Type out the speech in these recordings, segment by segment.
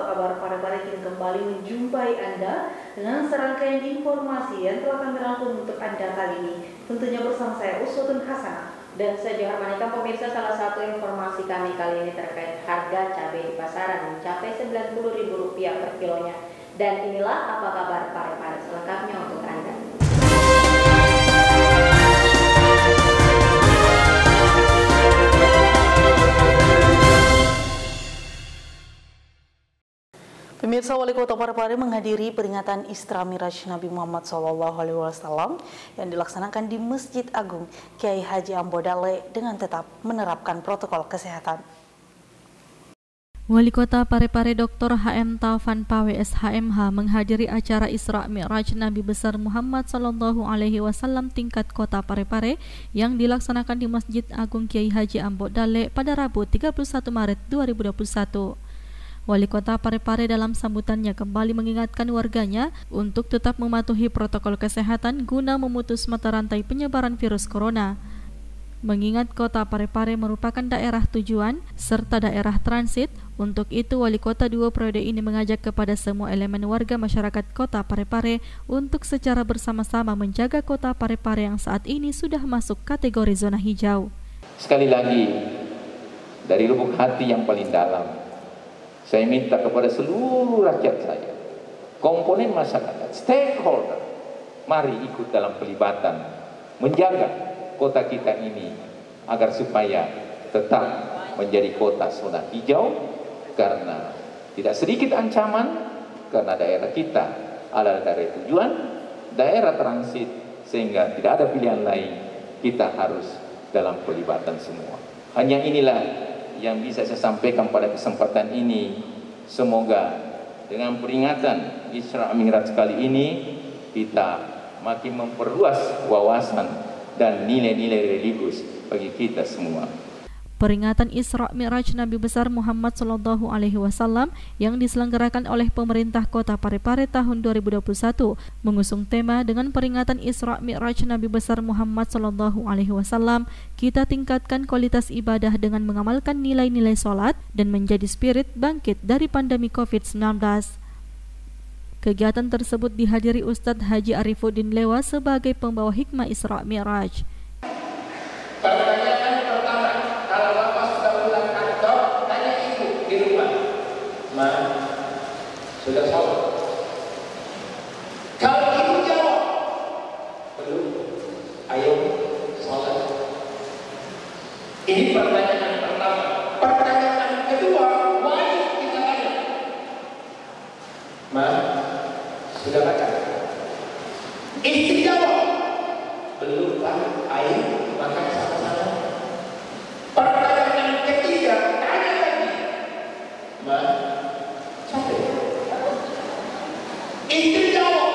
kabar Parepare kini kembali menjumpai Anda dengan serangkaian informasi yang telah kami rangkum untuk Anda kali ini. Tentunya bersama saya Uswatun Hasanah dan saya Johar Manika. Pemirsa, salah satu informasi kami kali ini terkait harga cabai di pasaran mencapai Rp90.000 per kilonya. Dan inilah apa kabar Parepare selengkapnya untuk Anda. Pemirsa, Wali Kota Parepare menghadiri peringatan Isra Miraj Nabi Muhammad SAW yang dilaksanakan di Masjid Agung Kiai Haji Ambo Dalle dengan tetap menerapkan protokol kesehatan. Wali Kota Parepare Dr. HM Taufan Pawe SHMH menghadiri acara Isra Mi'raj Nabi besar Muhammad SAW tingkat Kota Parepare yang dilaksanakan di Masjid Agung Kiai Haji Ambo Dalle pada Rabu 31 Maret 2021. Wali Kota Parepare dalam sambutannya kembali mengingatkan warganya untuk tetap mematuhi protokol kesehatan guna memutus mata rantai penyebaran virus corona. Mengingat Kota Parepare merupakan daerah tujuan serta daerah transit, untuk itu Wali Kota 2 periode ini mengajak kepada semua elemen warga masyarakat Kota Parepare untuk secara bersama-sama menjaga Kota Parepare yang saat ini sudah masuk kategori zona hijau. Sekali lagi, dari lubuk hati yang paling dalam, saya minta kepada seluruh rakyat saya, komponen masyarakat, stakeholder, mari ikut dalam pelibatan menjaga kota kita ini agar supaya tetap menjadi kota zona hijau, karena tidak sedikit ancaman karena daerah kita adalah daerah tujuan, daerah transit, sehingga tidak ada pilihan lain, kita harus dalam pelibatan semua. Hanya inilah yang bisa saya sampaikan pada kesempatan ini. Semoga dengan peringatan Isra Mi'raj kali ini kita makin memperluas wawasan dan nilai-nilai religius bagi kita semua. Peringatan Isra Mi'raj Nabi besar Muhammad SAW yang diselenggarakan oleh pemerintah Kota Parepare tahun 2021 mengusung tema dengan peringatan Isra Mi'raj Nabi besar Muhammad SAW, kita tingkatkan kualitas ibadah dengan mengamalkan nilai-nilai sholat dan menjadi spirit bangkit dari pandemi COVID-19. Kegiatan tersebut dihadiri Ustadz Haji Arifuddin Lewa sebagai pembawa hikmah Isra Mi'raj. Pertanyaan pertama, kalau Bapak sudah pulang kantor, tanya ibu di rumah, Ma, sudah sholat? Kalau ibu jawab, belum, ayo sholat. Ini pertanyaan pertama. Pertanyaan kedua, wajib kita tanya, Ma, sudah makan? Istri jawab, belum Pak, ayo makan sama-sama. Pertanyaan ketiga, tanya lagi, Ma, capek? Istri jawab,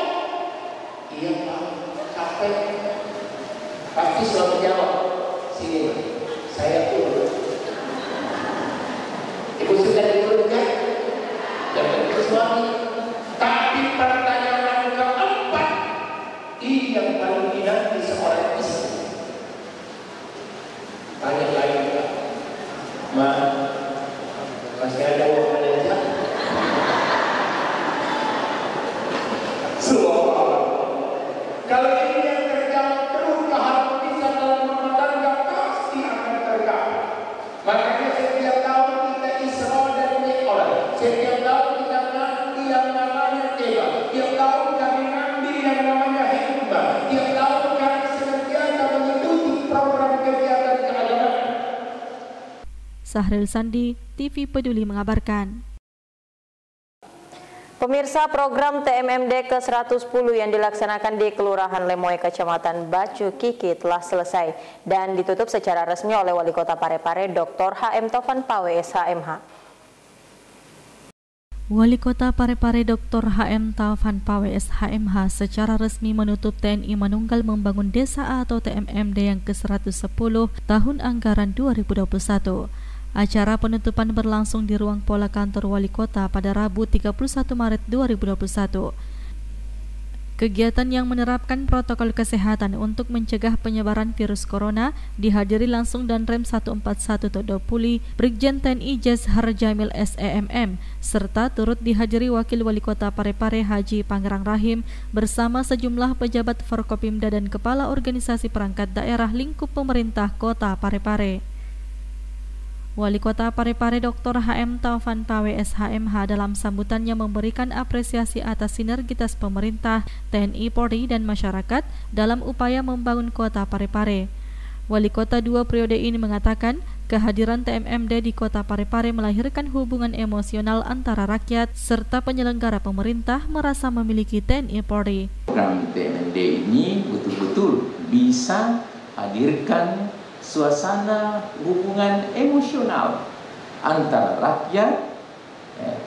iya Pak, capek. Pasti suami jawab, sini Ma, saya turun. Ibu sudah diturunkan? Jangan itu suami. Tapi pertanyaan keempat, ini yang paling dinanti seorang istri. Tanya lagi, Ma, masih ada uang belanja? Subhanallah. Kalau ini yang terjawab terus, keharmonisan dalam rumah tangga pasti akan tergabung. Makanya setiap tahun kita Isra dan Mi'raj, setiap tahun kita nanti yang namanya tema, tiap tahun kami ngambil yang namanya hikmah, tiap tahun kami senantiasa mengikuti program kegiatan keagamaan. Sahril Sandi, TV Peduli mengabarkan. Pemirsa, program TMMD ke-110 yang dilaksanakan di Kelurahan Lemoy, Kecamatan Bacu Kiki telah selesai dan ditutup secara resmi oleh Wali Kota Parepare Dr. HM Taufan Pawe SHMH. Wali Kota Parepare Dr. HM Taufan Pawe SHMH secara resmi menutup TNI Manunggal Membangun Desa atau TMMD yang ke-110 tahun anggaran 2021. Acara penutupan berlangsung di ruang pola kantor Wali Kota pada Rabu 31 Maret 2021. Kegiatan yang menerapkan protokol kesehatan untuk mencegah penyebaran virus corona dihadiri langsung Danrem 141 Todopuli, Brigjen TNI Jazhar Jamil SEMM, serta turut dihadiri Wakil Wali Kota Parepare Haji Pangerang Rahim bersama sejumlah pejabat Forkopimda dan Kepala Organisasi Perangkat Daerah lingkup pemerintah Kota Parepare. Wali Kota Parepare Dr. HM Taufan Pawe SHMH dalam sambutannya memberikan apresiasi atas sinergitas pemerintah, TNI, Polri, dan masyarakat dalam upaya membangun Kota Parepare. Wali Kota 2 periode ini mengatakan kehadiran TMMD di Kota Parepare melahirkan hubungan emosional antara rakyat serta penyelenggara pemerintah merasa memiliki TNI Polri. Program TMMD ini betul-betul bisa hadirkan suasana hubungan emosional antara rakyat,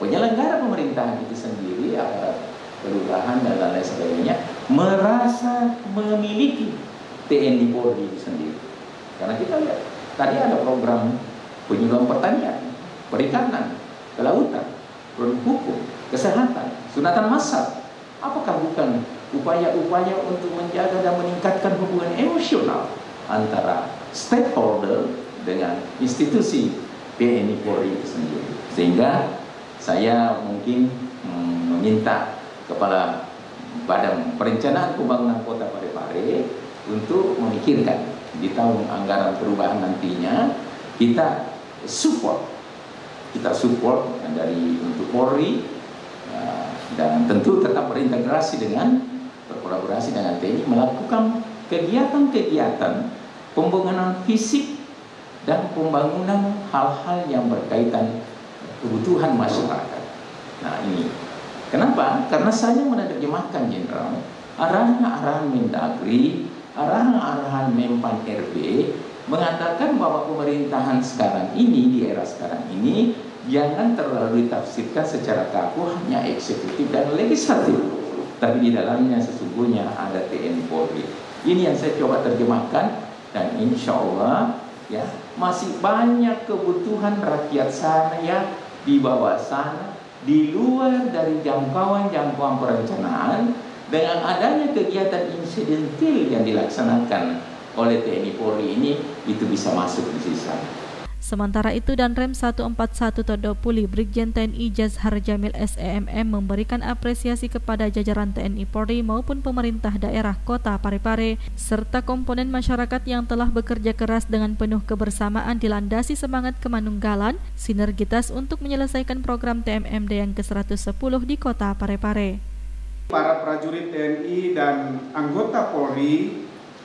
penyelenggara pemerintahan itu sendiri, kelurahan dan lain sebagainya, merasa memiliki TNI Polri itu sendiri. Karena kita lihat tadi ada program penyuluhan pertanian, perikanan, kelautan, produk hukum, kesehatan, sunatan massal. Apakah bukan upaya-upaya untuk menjaga dan meningkatkan hubungan emosional antara stakeholder dengan institusi TNI Polri itu sendiri? Sehingga saya mungkin meminta kepada Badan Perencanaan Pembangunan Kota Parepare untuk memikirkan di tahun anggaran perubahan nantinya kita support dari untuk Polri, dan tentu tetap berkolaborasi dengan TNI melakukan kegiatan-kegiatan pembangunan fisik dan pembangunan hal-hal yang berkaitan kebutuhan masyarakat. Nah ini, kenapa? Karena saya menerjemahkan Jenderal arahan-arahan Mendagri, arahan-arahan Mempan RB mengatakan bahwa pemerintahan sekarang ini, di era sekarang ini, jangan terlalu ditafsirkan secara kaku hanya eksekutif dan legislatif, tapi di dalamnya sesungguhnya ada TNI Polri. Ini yang saya coba terjemahkan. Dan insya Allah ya masih banyak kebutuhan rakyat saya di bawah sana, di luar dari jangkauan perencanaan. Dengan adanya kegiatan insidentil yang dilaksanakan oleh TNI Polri ini, itu bisa masuk di sisa. Sementara itu, Danrem 141 Todopuli, Brigjen TNI Jazhar Jamil SEMM memberikan apresiasi kepada jajaran TNI Polri maupun pemerintah daerah Kota Parepare serta komponen masyarakat yang telah bekerja keras dengan penuh kebersamaan dilandasi semangat kemanunggalan, sinergitas untuk menyelesaikan program TMMD yang ke-110 di Kota Parepare. Para prajurit TNI dan anggota Polri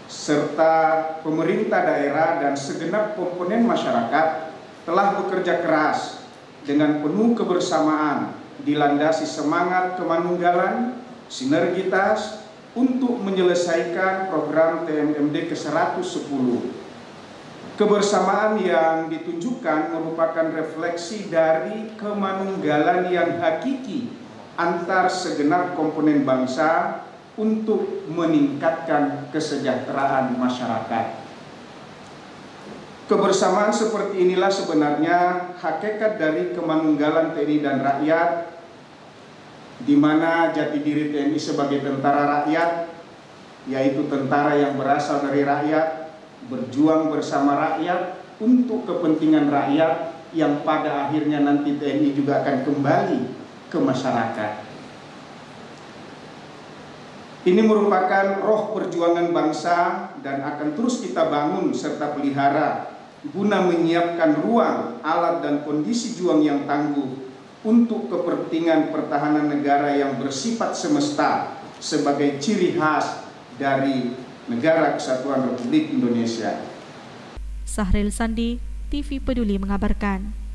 serta pemerintah daerah dan segenap komponen masyarakat telah bekerja keras dengan penuh kebersamaan dilandasi semangat kemanunggalan, sinergitas untuk menyelesaikan program TMMD ke-110. Kebersamaan yang ditunjukkan merupakan refleksi dari kemanunggalan yang hakiki antar segenap komponen bangsa untuk meningkatkan kesejahteraan masyarakat. Kebersamaan seperti inilah sebenarnya hakikat dari kemanunggalan TNI dan rakyat, di mana jati diri TNI sebagai tentara rakyat, yaitu tentara yang berasal dari rakyat, berjuang bersama rakyat untuk kepentingan rakyat, yang pada akhirnya nanti TNI juga akan kembali ke masyarakat. Ini merupakan roh perjuangan bangsa dan akan terus kita bangun serta pelihara guna menyiapkan ruang, alat, dan kondisi juang yang tangguh untuk kepentingan pertahanan negara yang bersifat semesta sebagai ciri khas dari Negara Kesatuan Republik Indonesia. Sahril Sandi, TV Peduli mengabarkan.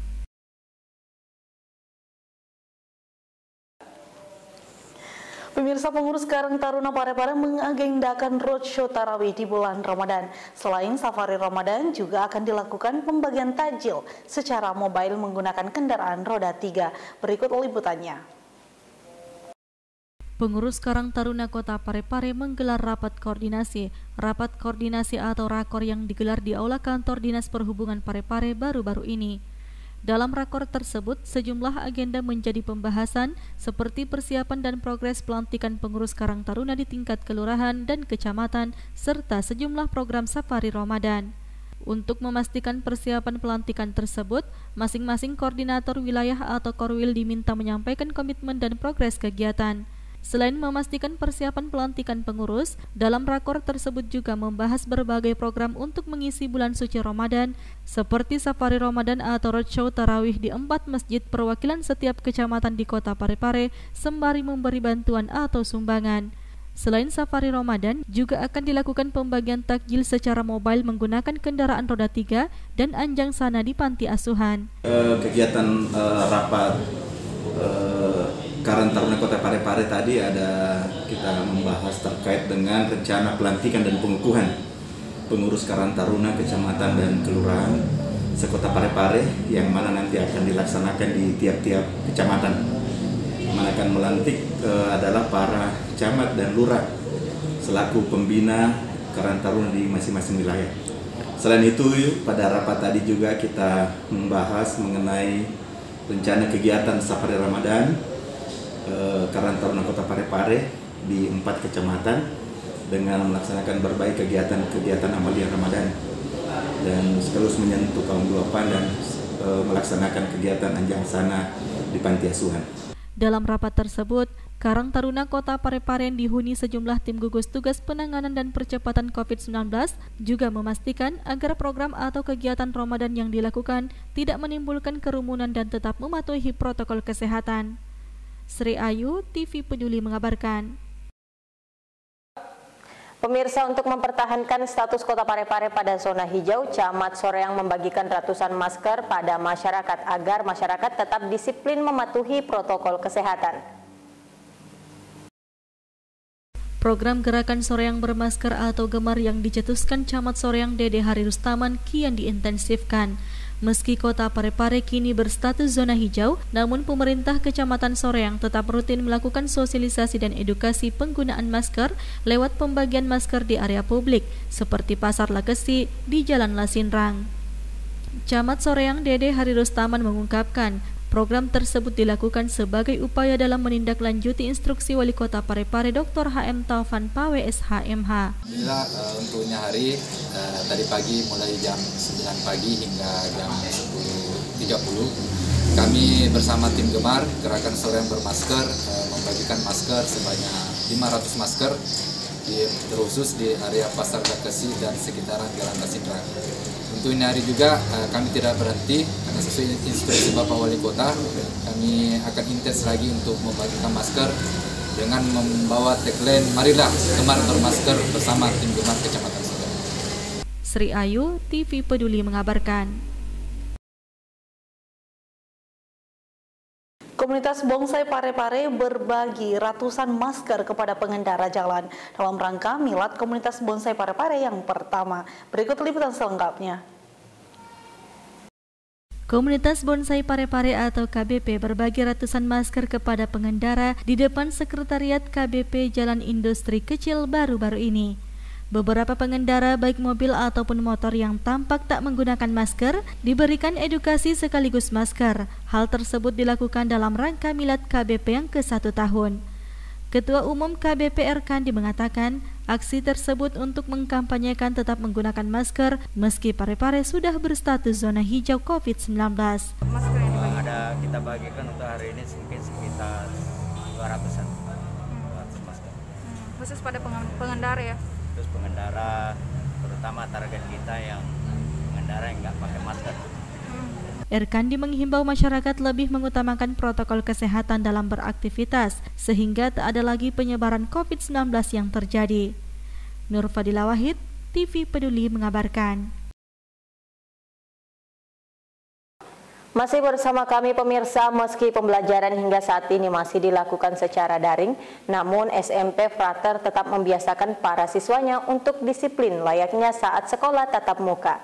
Pemirsa, pengurus Karang Taruna Parepare mengagendakan roadshow tarawih di bulan Ramadan. Selain safari Ramadan, juga akan dilakukan pembagian takjil secara mobile menggunakan kendaraan roda 3. Berikut liputannya. Pengurus Karang Taruna Kota Parepare menggelar rapat koordinasi. Rapat koordinasi atau rakor yang digelar di Aula Kantor Dinas Perhubungan Parepare baru-baru ini. Dalam rakor tersebut, sejumlah agenda menjadi pembahasan seperti persiapan dan progres pelantikan pengurus Karang Taruna di tingkat kelurahan dan kecamatan, serta sejumlah program safari Ramadan. Untuk memastikan persiapan pelantikan tersebut, masing-masing koordinator wilayah atau Korwil diminta menyampaikan komitmen dan progres kegiatan. Selain memastikan persiapan pelantikan pengurus, dalam rakor tersebut juga membahas berbagai program untuk mengisi bulan suci Ramadan, seperti safari Ramadan atau roadshow tarawih di 4 masjid perwakilan setiap kecamatan di Kota Parepare, sembari memberi bantuan atau sumbangan. Selain safari Ramadan, juga akan dilakukan pembagian takjil secara mobile menggunakan kendaraan roda 3 dan anjang sana di panti asuhan. Kegiatan rapat Karang Taruna Kota Parepare tadi ada kita membahas terkait dengan rencana pelantikan dan pengukuhan pengurus Karang Taruna kecamatan dan kelurahan sekota Parepare yang mana nanti akan dilaksanakan di tiap-tiap kecamatan. Mana akan melantik adalah para camat dan lurah selaku pembina Karang Taruna di masing-masing wilayah. Selain itu, pada rapat tadi juga kita membahas mengenai rencana kegiatan safari Ramadan Karang Taruna Kota Parepare di 4 kecamatan dengan melaksanakan berbagai kegiatan amalia Ramadan dan sekaligus menyentuh kaum duafa dan melaksanakan kegiatan anjang sana di panti asuhan. Dalam rapat tersebut, Karang Taruna Kota Parepare yang dihuni sejumlah tim gugus tugas penanganan dan percepatan COVID-19 juga memastikan agar program atau kegiatan Ramadan yang dilakukan tidak menimbulkan kerumunan dan tetap mematuhi protokol kesehatan. Sri Ayu, TV Peduli mengabarkan. Pemirsa, untuk mempertahankan status Kota Parepare pada zona hijau, Camat Soreang membagikan ratusan masker pada masyarakat agar masyarakat tetap disiplin mematuhi protokol kesehatan. Program Gerakan Soreang Bermasker atau Gemar yang dicetuskan Camat Soreang Dede Hari Rustaman kian diintensifkan. Meski Kota Parepare kini berstatus zona hijau, namun pemerintah Kecamatan Soreang tetap rutin melakukan sosialisasi dan edukasi penggunaan masker lewat pembagian masker di area publik, seperti Pasar Legesi di Jalan Lasinrang. Camat Soreang Dede Hari Rustaman mengungkapkan, program tersebut dilakukan sebagai upaya dalam menindaklanjuti instruksi Wali Kota Parepare Dr. HM Taufan Pawe SHMH. Inilah untuknya hari tadi pagi mulai jam 9 pagi hingga jam 10.30 kami bersama tim Gemar Gerakan Soreang Bermasker membagikan masker sebanyak 500 masker terkhusus di area Pasar Legesi dan sekitaran Jalan Lasinrang. Untuk ini hari juga kami tidak berhenti karena sesuai instruksi Bapak Wali Kota kami akan intens lagi untuk membagikan masker dengan membawa tagline marilah Gemar Bermasker bersama tim Gemar Kecamatan Soreang. Sri Ayu, TV Peduli mengabarkan. Komunitas Bonsai Parepare berbagi ratusan masker kepada pengendara jalan dalam rangka milad Komunitas Bonsai Parepare yang pertama. Berikut liputan selengkapnya. Komunitas Bonsai Parepare atau KBP berbagi ratusan masker kepada pengendara di depan Sekretariat KBP Jalan Industri Kecil baru-baru ini. Beberapa pengendara baik mobil ataupun motor yang tampak tak menggunakan masker diberikan edukasi sekaligus masker. Hal tersebut dilakukan dalam rangka milad KBP yang ke-1 tahun. Ketua Umum KBP Erkandi mengatakan aksi tersebut untuk mengkampanyekan tetap menggunakan masker meski Parepare sudah berstatus zona hijau COVID-19. Masker yang ada kita bagikan untuk hari ini mungkin sekitar 200-an. 200 masker. Khusus pada pengendara ya? Terus pengendara, terutama target kita yang pengendara yang nggak pakai masker. Erkandi menghimbau masyarakat lebih mengutamakan protokol kesehatan dalam beraktivitas sehingga tak ada lagi penyebaran COVID-19 yang terjadi. Nur Fadila Wahid, TV Peduli mengabarkan. Masih bersama kami pemirsa, meski pembelajaran hingga saat ini masih dilakukan secara daring, namun SMP Frater tetap membiasakan para siswanya untuk disiplin layaknya saat sekolah tatap muka.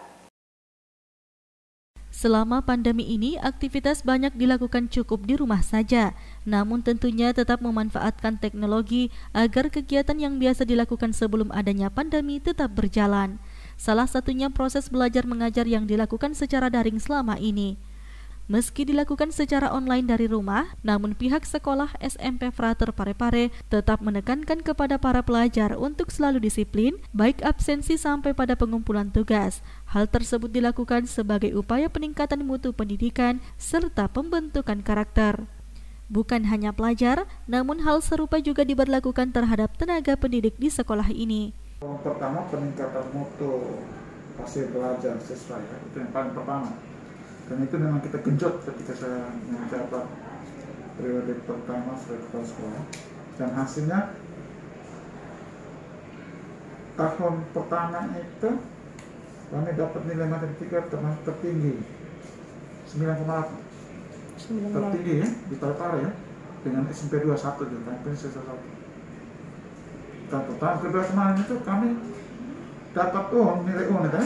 Selama pandemi ini, aktivitas banyak dilakukan cukup di rumah saja, namun tentunya tetap memanfaatkan teknologi agar kegiatan yang biasa dilakukan sebelum adanya pandemi tetap berjalan. Salah satunya proses belajar mengajar yang dilakukan secara daring selama ini. Meski dilakukan secara online dari rumah, namun pihak sekolah SMP Frater Parepare tetap menekankan kepada para pelajar untuk selalu disiplin, baik absensi sampai pada pengumpulan tugas. Hal tersebut dilakukan sebagai upaya peningkatan mutu pendidikan serta pembentukan karakter. Bukan hanya pelajar, namun hal serupa juga diberlakukan terhadap tenaga pendidik di sekolah ini. Yang pertama, peningkatan mutu hasil belajar siswa, ya. Itu yang paling pertama. Dan itu memang kita genjot ketika saya menjabat periode pertama sebagai kepala sekolah. Dan hasilnya tahun pertama itu kami dapat nilai matematika termasuk tertinggi 9,8. Tertinggi ya di Parepare ya, dengan SMP 21 juga, Prinsip 1. Dan tahun kedua kemarin itu kami dapat nilai ya.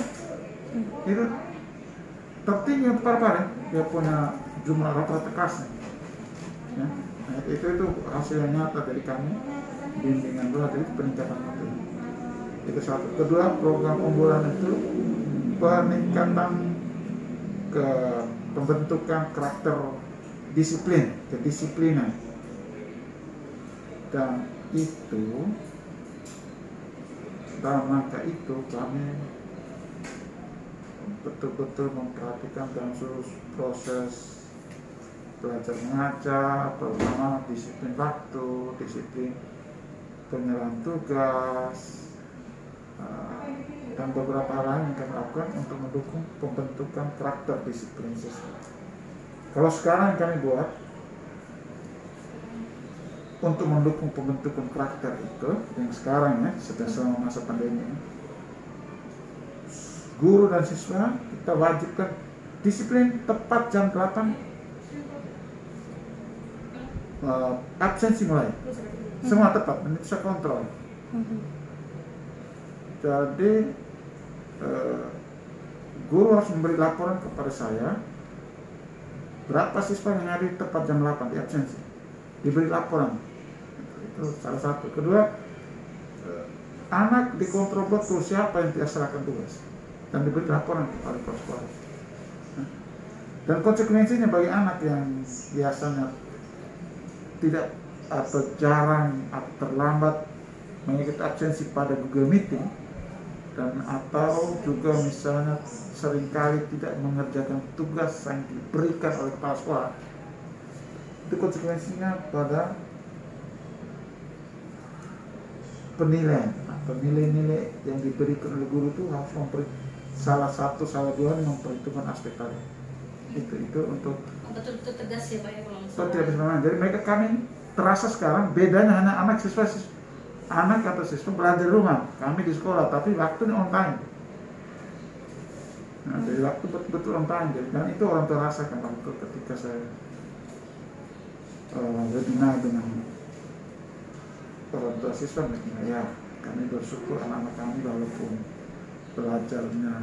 Itu tertinggi untuk Parepare, dia punya jumlah rata-rata kelasnya. Ya. Nah, itu hasil yang nyata dari kami, bimbingan belajar itu peningkatan mutu. Itu satu. Kedua, program unggulan itu peningkatan ke pembentukan karakter disiplin, kedisiplinan. Dan itu dalam rangka itu kami betul-betul memperhatikan dalam seluruh proses belajar mengajar, terutama disiplin waktu, disiplin penyerahan tugas, dan beberapa hal lain yang kami lakukan untuk mendukung pembentukan karakter disiplin siswa. Kalau sekarang yang kami buat untuk mendukung pembentukan karakter itu, yang sekarang ya, selama masa pandemi ini, guru dan siswa kita wajibkan disiplin tepat jam 8, absensi mulai, semua tepat, dan itu saya kontrol. Jadi guru harus memberi laporan kepada saya berapa siswa yang hadir tepat jam 8 di absensi, diberi laporan. Itu salah satu. Kedua, anak dikontrol betul siapa yang tidak serahkan tugas dan diberi laporan kepada kepala sekolah. Dan konsekuensinya bagi anak yang biasanya tidak atau jarang atau terlambat mengikuti absensi pada Google Meeting, dan atau juga misalnya seringkali tidak mengerjakan tugas yang diberikan oleh kepala sekolah, itu konsekuensinya pada penilaian atau nilai-nilai yang diberikan oleh guru itu harus salah dua memperhitungkan aspek tadi. Itu untuk betul-betul tegas ya Pak ya kalau misalnya. Jadi mereka kami terasa sekarang bedanya anak siswa anak atau siswa belajar di rumah, kami di sekolah, tapi waktunya on time. Nah, jadi waktu betul-betul on time. Dan itu orang tua rasakan waktu ketika saya webinar dengan orang tua siswa, ya kami bersyukur anak-anak kami walaupun belajarnya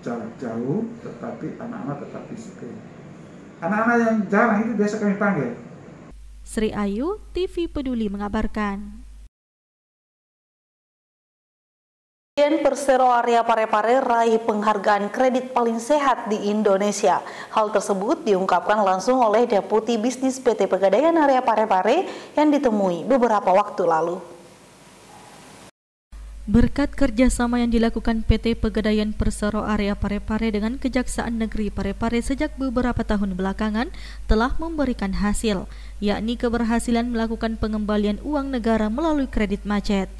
jarak jauh, tetapi anak-anak tetap disiplin. Anak-anak yang jarang itu biasa kami panggil. Sri Ayu, TV Peduli mengabarkan. Persero area Parepare raih penghargaan kredit paling sehat di Indonesia. Hal tersebut diungkapkan langsung oleh Deputi Bisnis PT Pegadaian area Parepare yang ditemui beberapa waktu lalu. Berkat kerjasama yang dilakukan PT Pegadaian Persero area Parepare dengan Kejaksaan Negeri Parepare sejak beberapa tahun belakangan telah memberikan hasil, yakni keberhasilan melakukan pengembalian uang negara melalui kredit macet.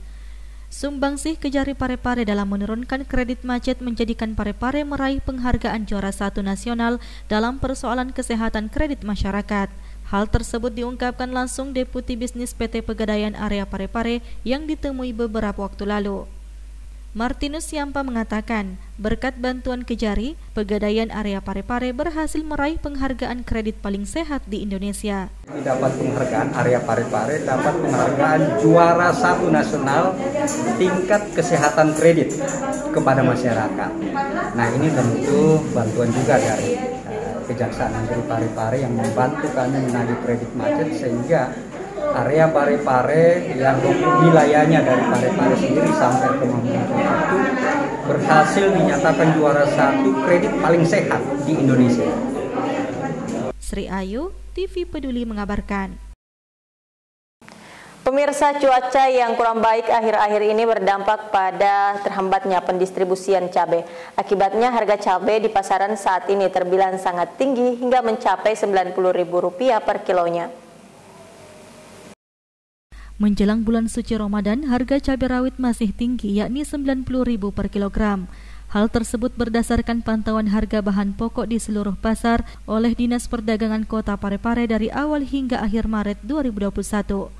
Sumbangsih Kejari Parepare dalam menurunkan kredit macet menjadikan Parepare meraih penghargaan juara 1 nasional dalam persoalan kesehatan kredit masyarakat. Hal tersebut diungkapkan langsung Deputi Bisnis PT Pegadaian area Parepare yang ditemui beberapa waktu lalu. Martinus Siampa mengatakan, berkat bantuan Kejari, Pegadaian area Parepare berhasil meraih penghargaan kredit paling sehat di Indonesia. Dapat penghargaan area Parepare, dapat penghargaan juara 1 nasional tingkat kesehatan kredit kepada masyarakat. Nah, ini tentu bantuan juga dari Kejaksaan Negeri Parepare yang membantu kami menagih kredit macet, sehingga area Parepare yang wilayahnya dari Parepare sendiri sampai ke Mamuju itu berhasil dinyatakan juara 1 kredit paling sehat di Indonesia. Sri Ayu, TV Peduli mengabarkan. Pemirsa, cuaca yang kurang baik akhir-akhir ini berdampak pada terhambatnya pendistribusian cabai. Akibatnya harga cabai di pasaran saat ini terbilang sangat tinggi hingga mencapai Rp90.000 per kilonya. Menjelang bulan suci Ramadan, harga cabai rawit masih tinggi, yakni Rp90.000 per kilogram. Hal tersebut berdasarkan pantauan harga bahan pokok di seluruh pasar oleh Dinas Perdagangan Kota Parepare dari awal hingga akhir Maret 2021.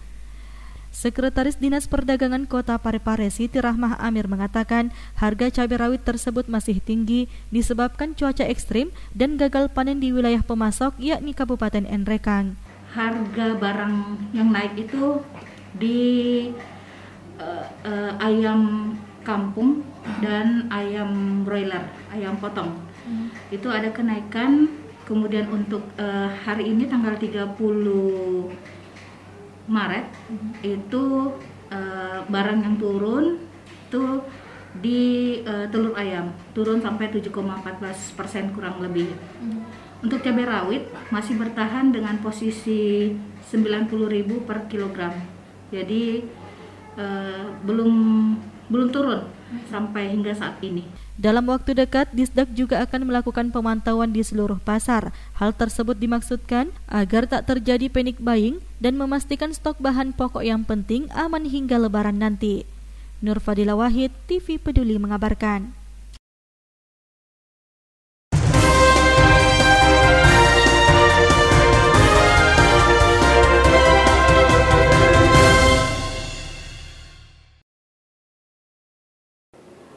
Sekretaris Dinas Perdagangan Kota Parepare Siti Rahmah Amir mengatakan harga cabai rawit tersebut masih tinggi disebabkan cuaca ekstrim dan gagal panen di wilayah pemasok yakni Kabupaten Nrekang. Harga barang yang naik itu di ayam kampung dan ayam broiler, ayam potong. Itu ada kenaikan. Kemudian untuk hari ini tanggal 30 Maret itu barang yang turun itu di telur ayam turun sampai 7,14% kurang lebih. Untuk cabai rawit masih bertahan dengan posisi Rp90.000 per kilogram. Jadi belum turun sampai hingga saat ini. Dalam waktu dekat, Disdak juga akan melakukan pemantauan di seluruh pasar. Hal tersebut dimaksudkan agar tak terjadi panic buying dan memastikan stok bahan pokok yang penting aman hingga Lebaran nanti. Nur Fadila Wahid, TV Peduli mengabarkan.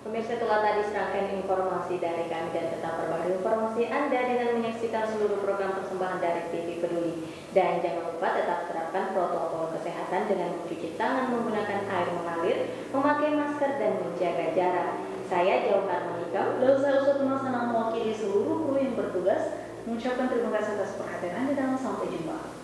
Pemirsa, itulah tadi serangkaian informasi dari kami dan tetap perbarui informasi Anda dengan menyaksikan seluruh program persembahan dari TV Peduli. Dan jangan lupa tetap terapkan protokol kesehatan dengan mencuci tangan menggunakan air mengalir, memakai masker dan menjaga jarak. Saya Jauhar Manikam dan saya Usut Masana mewakili seluruh kru yang bertugas mengucapkan terima kasih atas perhatian Anda dan sampai jumpa.